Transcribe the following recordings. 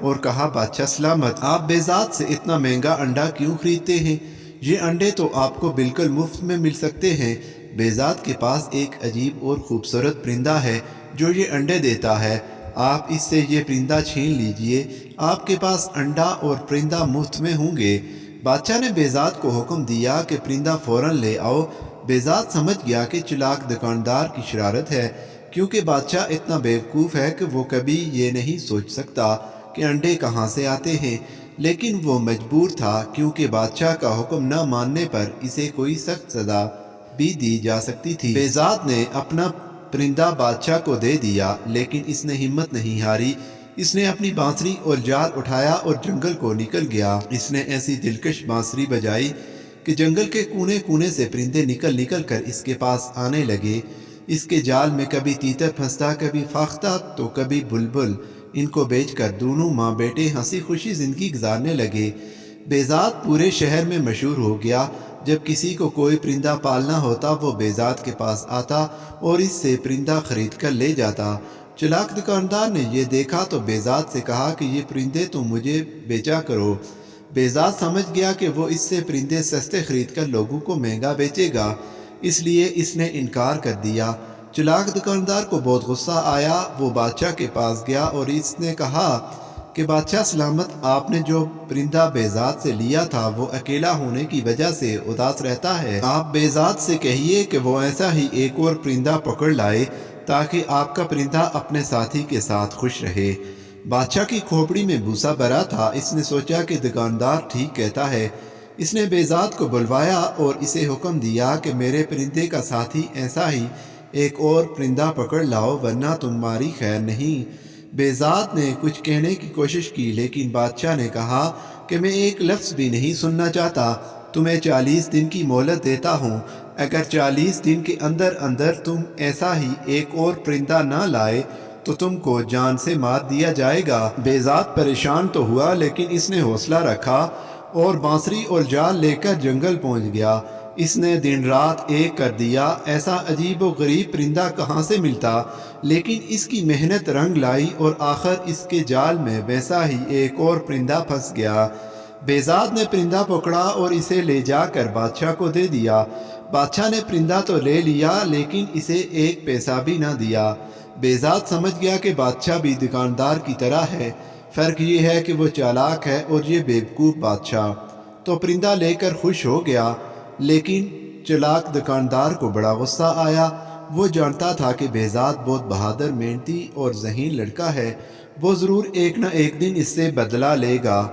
اور کہا بادشاہ سلامت، آپ بیزاد سے اتنا مہنگا انڈا کیوں خریدتے ہیں؟ یہ انڈے تو آپ کو بالکل مفت میں مل سکتے ہیں۔ بیزاد کے پاس ایک عجیب اور خوبصورت پرندہ ہے جو یہ انڈے دیتا ہے، آپ اس سے یہ پرندہ چھین لیجئے، آپ کے پاس انڈا اور پرندہ مفت میں ہوں گے۔ بادشاہ نے بیزاد کو حکم دیا کہ پرندہ فوراً لے آؤ۔ بیزاد سمجھ گیا کہ چلاک دکاندار کی شرارت ہے، کیونکہ بادشاہ اتنا بیوقوف ہے کہ وہ کبھی یہ نہیں سوچ سکتا کہ انڈے کہاں سے آتے ہیں، لیکن وہ مجبور تھا کیونکہ بادشاہ کا حکم نہ ماننے پر اسے کوئی سخت سزا بھی دی جا سکتی تھی۔ بیزاد نے اپنا پرندہ بادشاہ کو دے دیا، لیکن اس نے ہمت نہیں ہاری۔ اس نے اپنی بانسری اور جال اٹھایا اور جنگل کو نکل گیا۔ اس نے ایسی دلکش بانسری بجائی کہ جنگل کے کونے کونے سے پرندے نکل نکل کر اس کے پاس آنے لگے۔ اس کے جال میں کبھی تیتر پھنستا، کبھی فاختہ تو کبھی بلبل۔ ان کو بیچ کر دونوں ماں بیٹے ہنسی خوشی زندگی گزارنے لگے۔ بیزاد پورے شہر میں مشہور ہو گیا۔ جب کسی کو کوئی پرندہ پالنا ہوتا وہ بیزاد کے پاس آتا اور اس سے پرندہ خرید کر لے جاتا۔ چلاک دکاندار نے یہ دیکھا تو بیزاد سے کہا کہ یہ پرندے تم مجھے بیچا کرو۔ بیزاد سمجھ گیا کہ وہ اس سے پرندے سستے خرید کر لوگوں کو مہنگا بیچے گا، اس لیے اس نے انکار کر دیا۔ چلاک دکاندار کو بہت غصہ آیا، وہ بادشاہ کے پاس گیا اور اس نے کہا کہ بادشاہ سلامت، آپ نے جو پرندہ بیزاد سے لیا تھا وہ اکیلا ہونے کی وجہ سے اداس رہتا ہے۔ آپ بیزاد سے کہیے کہ وہ ایسا ہی ایک اور پرندہ پکڑ لائے تاکہ آپ کا پرندہ اپنے ساتھی کے ساتھ خوش رہے۔ بادشاہ کی کھوپڑی میں بھوسا بھرا تھا، اس نے سوچا کہ دکاندار ٹھیک کہتا ہے۔ اس نے بیزاد کو بلوایا اور اسے حکم دیا کہ میرے پرندے کا ساتھی ایسا ہی ایک اور پرندہ پکڑ لاؤ ورنہ تمہاری خیر نہیں۔ بیزاد نے کچھ کہنے کی کوشش کی، لیکن بادشاہ نے کہا کہ میں ایک لفظ بھی نہیں سننا چاہتا۔ تمہیں 40 دن کی مہلت دیتا ہوں، اگر 40 دن کے اندر اندر تم ایسا ہی ایک اور پرندہ نہ لائے تو تم کو جان سے مار دیا جائے گا۔ بیزاد پریشان تو ہوا، لیکن اس نے حوصلہ رکھا اور بانسری اور جال لے کر جنگل پہنچ گیا۔ اس نے دن رات ایک کر دیا، ایسا عجیب و غریب پرندہ کہاں سے ملتا، لیکن اس کی محنت رنگ لائی اور آخر اس کے جال میں ویسا ہی ایک اور پرندہ پھنس گیا۔ بیزاد نے پرندہ پکڑا اور اسے لے جا کر بادشاہ کو دے دیا۔ بادشاہ نے پرندہ تو لے لیا لیکن اسے ایک پیسہ بھی نہ دیا۔ بیزاد سمجھ گیا کہ بادشاہ بھی دکاندار کی طرح ہے، فرق یہ ہے کہ وہ چالاک ہے اور یہ بیوقوف بادشاہ۔ تو پرندہ لے کر خوش ہو گیا، لیکن چلاک دکاندار کو بڑا غصہ آیا۔ وہ جانتا تھا کہ بیزاد بہت بہادر، محنتی اور ذہین لڑکا ہے، وہ ضرور ایک نہ ایک دن اس سے بدلہ لے گا۔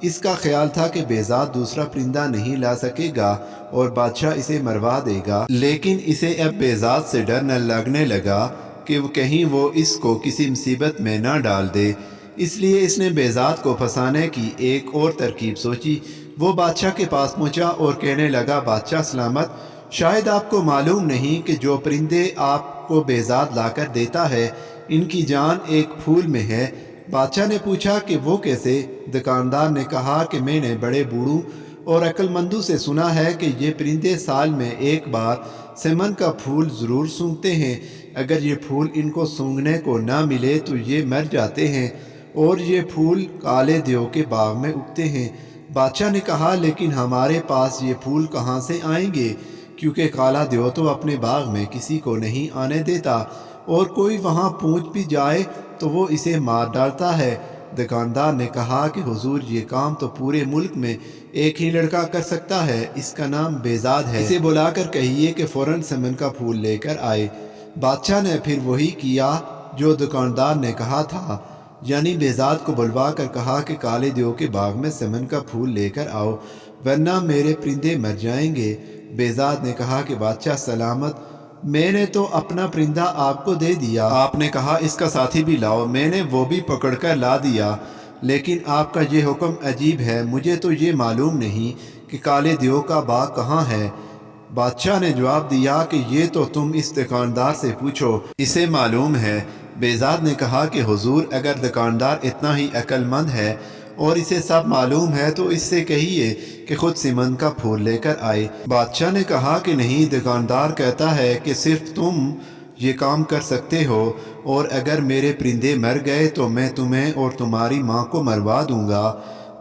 اس کا خیال تھا کہ بیزاد دوسرا پرندہ نہیں لا سکے گا اور بادشاہ اسے مروا دے گا، لیکن اسے اب بیزاد سے ڈر نہ لگنے لگا کہ کہیں وہ اس کو کسی مصیبت میں نہ ڈال دے۔ اس لیے اس نے بیزاد کو پھنسانے کی ایک اور ترکیب سوچی۔ وہ بادشاہ کے پاس پہنچا اور کہنے لگا، بادشاہ سلامت، شاید آپ کو معلوم نہیں کہ جو پرندے آپ کو بیزاد لا کر دیتا ہے ان کی جان ایک پھول میں ہے۔ بادشاہ نے پوچھا کہ وہ کیسے؟ دکاندار نے کہا کہ میں نے بڑے بوڑھوں اور عقل مندوں سے سنا ہے کہ یہ پرندے سال میں ایک بار سمن کا پھول ضرور سونگھتے ہیں، اگر یہ پھول ان کو سونگھنے کو نہ ملے تو یہ مر جاتے ہیں اور یہ پھول کالے دیو کے باغ میں اگتے ہیں۔ بادشاہ نے کہا، لیکن ہمارے پاس یہ پھول کہاں سے آئیں گے، کیونکہ کالا دیو تو اپنے باغ میں کسی کو نہیں آنے دیتا اور کوئی وہاں پہنچ بھی جائے تو وہ اسے مار ڈالتا ہے۔ دکاندار نے کہا کہ حضور، یہ کام تو پورے ملک میں ایک ہی لڑکا کر سکتا ہے، اس کا نام بیزاد ہے، اسے بلا کر کہیے کہ فوراً سمن کا پھول لے کر آئے۔ بادشاہ نے پھر وہی کیا جو دکاندار نے کہا تھا، یعنی بیزاد کو بلوا کر کہا کہ کالے دیو کے باغ میں سمن کا پھول لے کر آؤ ورنہ میرے پرندے مر جائیں گے۔ بیزاد نے کہا کہ بادشاہ سلامت، میں نے تو اپنا پرندہ آپ کو دے دیا، آپ نے کہا اس کا ساتھی بھی لاؤ، میں نے وہ بھی پکڑ کر لا دیا، لیکن آپ کا یہ حکم عجیب ہے، مجھے تو یہ معلوم نہیں کہ کالے دیو کا باغ کہاں ہے۔ بادشاہ نے جواب دیا کہ یہ تو تم اس دکاندار سے پوچھو، اسے معلوم ہے۔ بیزاد نے کہا کہ حضور، اگر دکاندار اتنا ہی عقل مند ہے اور اسے سب معلوم ہے تو اس سے کہیے کہ خود سمن کا پھول لے کر آئے۔ بادشاہ نے کہا کہ نہیں، دکاندار کہتا ہے کہ صرف تم یہ کام کر سکتے ہو، اور اگر میرے پرندے مر گئے تو میں تمہیں اور تمہاری ماں کو مروا دوں گا۔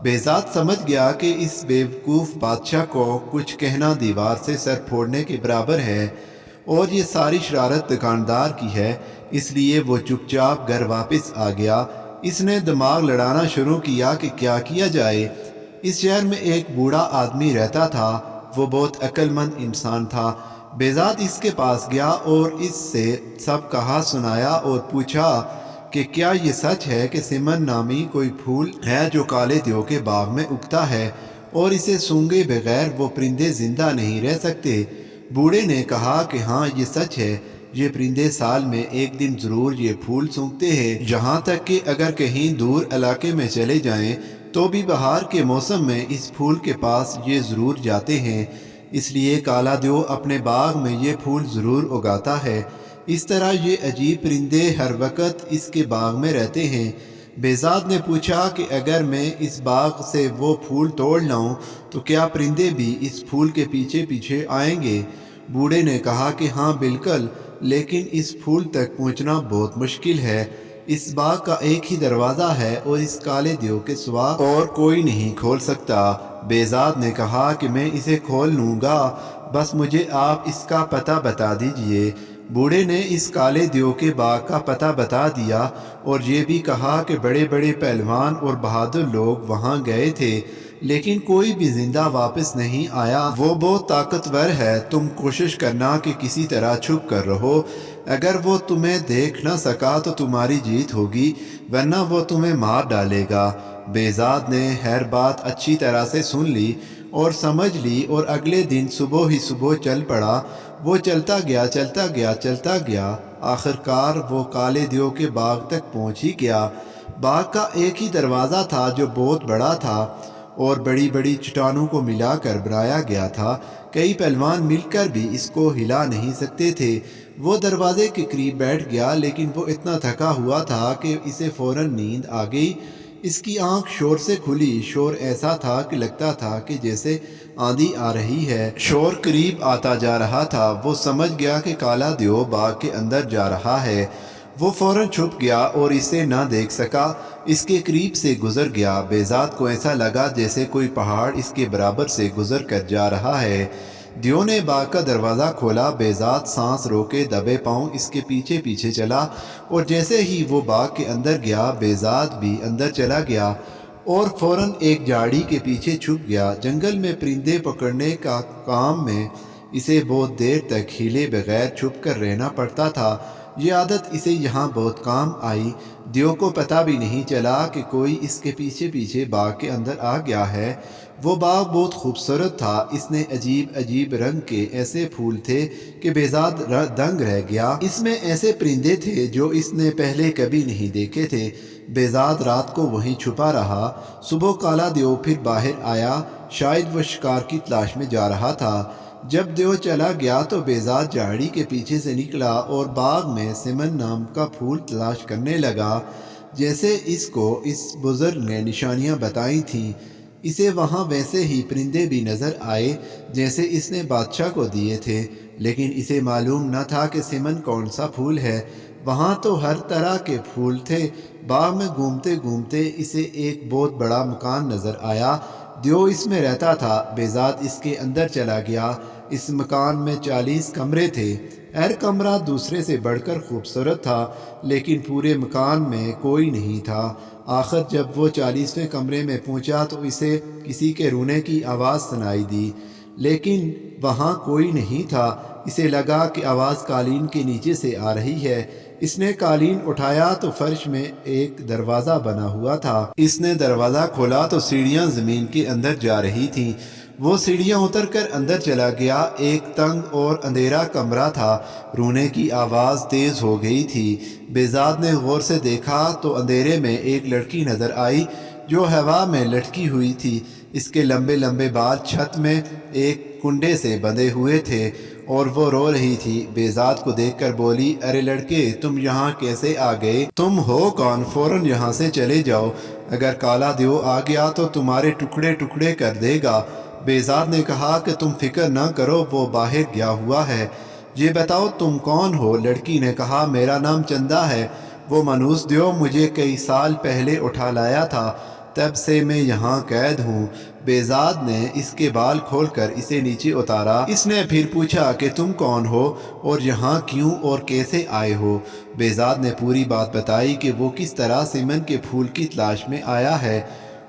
بہزاد سمجھ گیا کہ اس بیوقوف بادشاہ کو کچھ کہنا دیوار سے سر پھوڑنے کے برابر ہے، اور یہ ساری شرارت دکاندار کی ہے، اس لیے وہ چپ چاپ گھر واپس آ گیا۔ اس نے دماغ لڑانا شروع کیا کہ کیا جائے۔ اس شہر میں ایک بوڑھا آدمی رہتا تھا، وہ بہت عقل مند انسان تھا۔ بہزاد اس کے پاس گیا اور اس سے سب کہا سنایا اور پوچھا کہ کیا یہ سچ ہے کہ سمن نامی کوئی پھول ہے جو کالے دیو کے باغ میں اگتا ہے، اور اسے سونگھے بغیر وہ پرندے زندہ نہیں رہ سکتے؟ بوڑھے نے کہا کہ ہاں یہ سچ ہے، یہ پرندے سال میں ایک دن ضرور یہ پھول سونگھتے ہیں، جہاں تک کہ اگر کہیں دور علاقے میں چلے جائیں تو بھی بہار کے موسم میں اس پھول کے پاس یہ ضرور جاتے ہیں، اس لیے کالا دیو اپنے باغ میں یہ پھول ضرور اگاتا ہے۔ اس طرح یہ عجیب پرندے ہر وقت اس کے باغ میں رہتے ہیں۔ بہزاد نے پوچھا کہ اگر میں اس باغ سے وہ پھول توڑ لاؤں تو کیا پرندے بھی اس پھول کے پیچھے پیچھے آئیں گے؟ بوڑھے نے کہا کہ ہاں بالکل، لیکن اس پھول تک پہنچنا بہت مشکل ہے۔ اس باغ کا ایک ہی دروازہ ہے اور اس کالے دیو کے سوا اور کوئی نہیں کھول سکتا۔ بہزاد نے کہا کہ میں اسے کھول لوں گا، بس مجھے آپ اس کا پتہ بتا دیجئے۔ بوڑھے نے اس کالے دیو کے باغ کا پتہ بتا دیا اور یہ بھی کہا کہ بڑے بڑے پہلوان اور بہادر لوگ وہاں گئے تھے، لیکن کوئی بھی زندہ واپس نہیں آیا۔ وہ بہت طاقتور ہے، تم کوشش کرنا کہ کسی طرح چھپ کر رہو، اگر وہ تمہیں دیکھ نہ سکا تو تمہاری جیت ہوگی، ورنہ وہ تمہیں مار ڈالے گا۔ بہزاد نے ہر بات اچھی طرح سے سن لی اور سمجھ لی، اور اگلے دن صبح ہی صبح چل پڑا۔ وہ چلتا گیا، آخرکار وہ کالے دیو کے باغ تک پہنچ ہی گیا۔ باغ کا ایک ہی دروازہ تھا جو بہت بڑا تھا اور بڑی بڑی چٹانوں کو ملا کر بنایا گیا تھا، کئی پہلوان مل کر بھی اس کو ہلا نہیں سکتے تھے۔ وہ دروازے کے قریب بیٹھ گیا، لیکن وہ اتنا تھکا ہوا تھا کہ اسے فوراً نیند آ گئی۔ اس کی آنکھ شور سے کھلی، شور ایسا تھا کہ لگتا تھا کہ جیسے آندھی آ رہی ہے۔ شور قریب آتا جا رہا تھا، وہ سمجھ گیا کہ کالا دیو باغ کے اندر جا رہا ہے۔ وہ فوراً چھپ گیا اور اسے نہ دیکھ سکا، اس کے قریب سے گزر گیا۔ بہزاد کو ایسا لگا جیسے کوئی پہاڑ اس کے برابر سے گزر کر جا رہا ہے۔ دیو نے باغ کا دروازہ کھولا، بہزاد سانس روکے دبے پاؤں اس کے پیچھے پیچھے چلا، اور جیسے ہی وہ باغ کے اندر گیا بہزاد بھی اندر چلا گیا اور فوراً ایک جھاڑی کے پیچھے چھپ گیا۔ جنگل میں پرندے پکڑنے کا کام میں اسے بہت دیر تک ہلے بغیر چھپ کر رہنا پڑتا تھا، یہ عادت اسے یہاں بہت کام آئی۔ دیو کو پتہ بھی نہیں چلا کہ کوئی اس کے پیچھے پیچھے باغ کے اندر آ گیا ہے۔ وہ باغ بہت خوبصورت تھا، اس میں عجیب عجیب رنگ کے ایسے پھول تھے کہ بہزاد دنگ رہ گیا۔ اس میں ایسے پرندے تھے جو اس نے پہلے کبھی نہیں دیکھے تھے۔ بہزاد رات کو وہیں چھپا رہا۔ صبح کالا دیو پھر باہر آیا، شاید وہ شکار کی تلاش میں جا رہا تھا۔ جب دیو چلا گیا تو بہزاد جھاڑی کے پیچھے سے نکلا اور باغ میں سمن نام کا پھول تلاش کرنے لگا، جیسے اس کو اس بزرگ نے نشانیاں بتائی تھیں۔ اسے وہاں ویسے ہی پرندے بھی نظر آئے جیسے اس نے بادشاہ کو دیے تھے، لیکن اسے معلوم نہ تھا کہ سمن کون سا پھول ہے۔ وہاں تو ہر طرح کے پھول تھے۔ باغ میں گھومتے گھومتے اسے ایک بہت بڑا مکان نظر آیا، دیو اس میں رہتا تھا۔ بہزاد اس کے اندر چلا گیا۔ اس مکان میں 40 کمرے تھے، ہر کمرہ دوسرے سے بڑھ کر خوبصورت تھا، لیکن پورے مکان میں کوئی نہیں تھا۔ آخر جب وہ 40ویں کمرے میں پہنچا تو اسے کسی کے رونے کی آواز سنائی دی، لیکن وہاں کوئی نہیں تھا۔ اسے لگا کہ آواز قالین کے نیچے سے آ رہی ہے۔ اس نے قالین اٹھایا تو فرش میں ایک دروازہ بنا ہوا تھا۔ اس نے دروازہ کھولا تو سیڑھیاں زمین کے اندر جا رہی تھیں۔ وہ سیڑھیاں اتر کر اندر چلا گیا۔ ایک تنگ اور اندھیرا کمرہ تھا، رونے کی آواز تیز ہو گئی تھی۔ بہزاد نے غور سے دیکھا تو اندھیرے میں ایک لڑکی نظر آئی جو ہوا میں لٹکی ہوئی تھی۔ اس کے لمبے لمبے بال چھت میں ایک کنڈے سے بندھے ہوئے تھے اور وہ رو رہی تھی۔ بہزاد کو دیکھ کر بولی، ارے لڑکے، تم یہاں کیسے آ گئے؟ تم ہو کون؟ فوراً یہاں سے چلے جاؤ، اگر کالا دیو آ گیا تو تمہارے ٹکڑے ٹکڑے کر دے گا۔ بہزاد نے کہا کہ تم فکر نہ کرو، وہ باہر گیا ہوا ہے، یہ بتاؤ تم کون ہو؟ لڑکی نے کہا میرا نام چندہ ہے، وہ منوس دیو مجھے کئی سال پہلے اٹھا لایا تھا، تب سے میں یہاں قید ہوں۔ بیزاد نے اس کے بال کھول کر اسے نیچے اتارا۔ اس نے پھر پوچھا کہ تم کون ہو اور یہاں کیوں اور کیسے آئے ہو؟ بیزاد نے پوری بات بتائی کہ وہ کس طرح سمن کے پھول کی تلاش میں آیا ہے،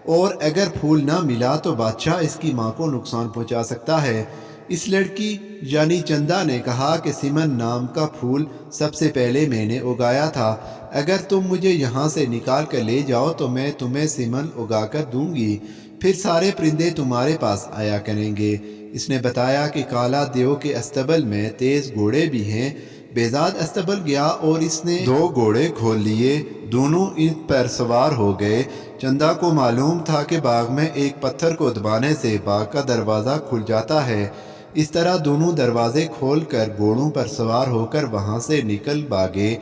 اور اگر پھول نہ ملا تو بادشاہ اس کی ماں کو نقصان پہنچا سکتا ہے۔ اس لڑکی یعنی چندہ نے کہا کہ سمن نام کا پھول سب سے پہلے میں نے اگایا تھا، اگر تم مجھے یہاں سے نکال کر لے جاؤ تو میں تمہیں سمن اگا کر دوں گی، پھر سارے پرندے تمہارے پاس آیا کریں گے۔ اس نے بتایا کہ کالا دیو کے استبل میں تیز گھوڑے بھی ہیں۔ بیزاد استبل گیا اور اس نے 2 گھوڑے کھول لیے، دونوں ان پر سوار ہو گئے۔ چندہ کو معلوم تھا کہ باغ میں ایک پتھر کو دبانے سے باغ کا دروازہ کھل جاتا ہے، اس طرح دونوں دروازے کھول کر گھوڑوں پر سوار ہو کر وہاں سے نکل بھاگے۔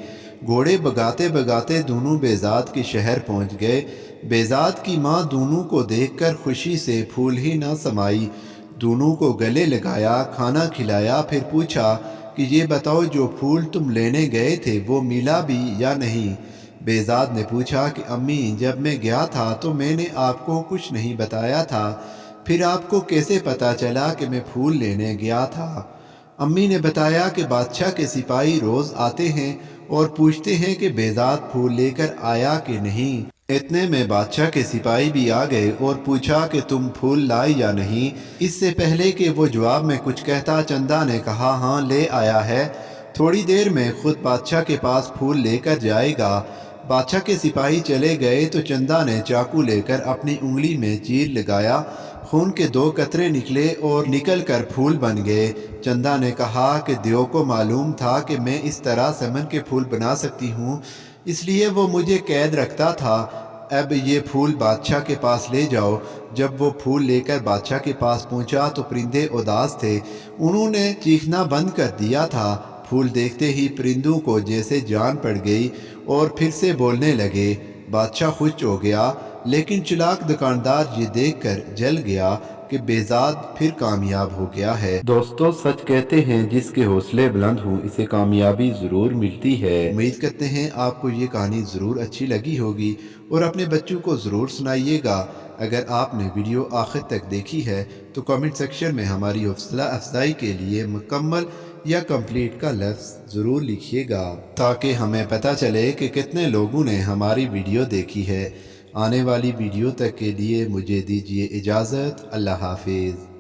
گھوڑے بگاتے بگاتے دونوں بیزاد کے شہر پہنچ گئے۔ بیزاد کی ماں دونوں کو دیکھ کر خوشی سے پھول ہی نہ سمائی، دونوں کو گلے لگایا، کھانا کھلایا، پھر پوچھا کہ یہ بتاؤ جو پھول تم لینے گئے تھے وہ ملا بھی یا نہیں؟ بیزاد نے پوچھا کہ امی جب میں گیا تھا تو میں نے آپ کو کچھ نہیں بتایا تھا، پھر آپ کو کیسے پتا چلا کہ میں پھول لینے گیا تھا؟ امی نے بتایا کہ بادشاہ کے سپاہی روز آتے ہیں اور پوچھتے ہیں کہ بیزاد پھول لے کر آیا کہ نہیں۔ اتنے میں بادشاہ کے سپاہی بھی آ گئے اور پوچھا کہ تم پھول لائے یا نہیں۔ اس سے پہلے کہ وہ جواب میں کچھ کہتا چندہ نے کہا ہاں لے آیا ہے، تھوڑی دیر میں خود بادشاہ کے پاس پھول لے کر جائے گا۔ بادشاہ کے سپاہی چلے گئے تو چندہ نے چاقو لے کر اپنی انگلی میں چیر لگایا، خون کے 2 قطرے نکلے اور نکل کر پھول بن گئے۔ چندہ نے کہا کہ دیو کو معلوم تھا کہ میں اس طرح سمن کے پھول بنا سکتی ہوں، اس لیے وہ مجھے قید رکھتا تھا۔ اب یہ پھول بادشاہ کے پاس لے جاؤ۔ جب وہ پھول لے کر بادشاہ کے پاس پہنچا تو پرندے اداس تھے، انہوں نے چیخنا بند کر دیا تھا۔ پھول دیکھتے ہی پرندوں کو جیسے جان پڑ گئی اور پھر سے بولنے لگے۔ بادشاہ خوش ہو گیا، لیکن چلاک دکاندار یہ دیکھ کر جل گیا کہ بیزاد پھر کامیاب ہو گیا ہے۔ دوستو سچ کہتے ہیں جس کے حوصلے بلند ہوں اسے کامیابی ضرور ملتی ہے۔ امید کرتے ہیں آپ کو یہ کہانی ضرور اچھی لگی ہوگی اور اپنے بچوں کو ضرور سنائیے گا۔ اگر آپ نے ویڈیو آخر تک دیکھی ہے تو کامنٹ سیکشن میں ہماری حوصلہ افزائی کے لیے مکمل یا کمپلیٹ کا لفظ ضرور لکھیے گا تاکہ ہمیں پتہ چلے کہ کتنے لوگوں نے ہماری ویڈیو دیکھی ہے۔ آنے والی ویڈیو تک کے لیے مجھے دیجیے اجازت۔ اللہ حافظ۔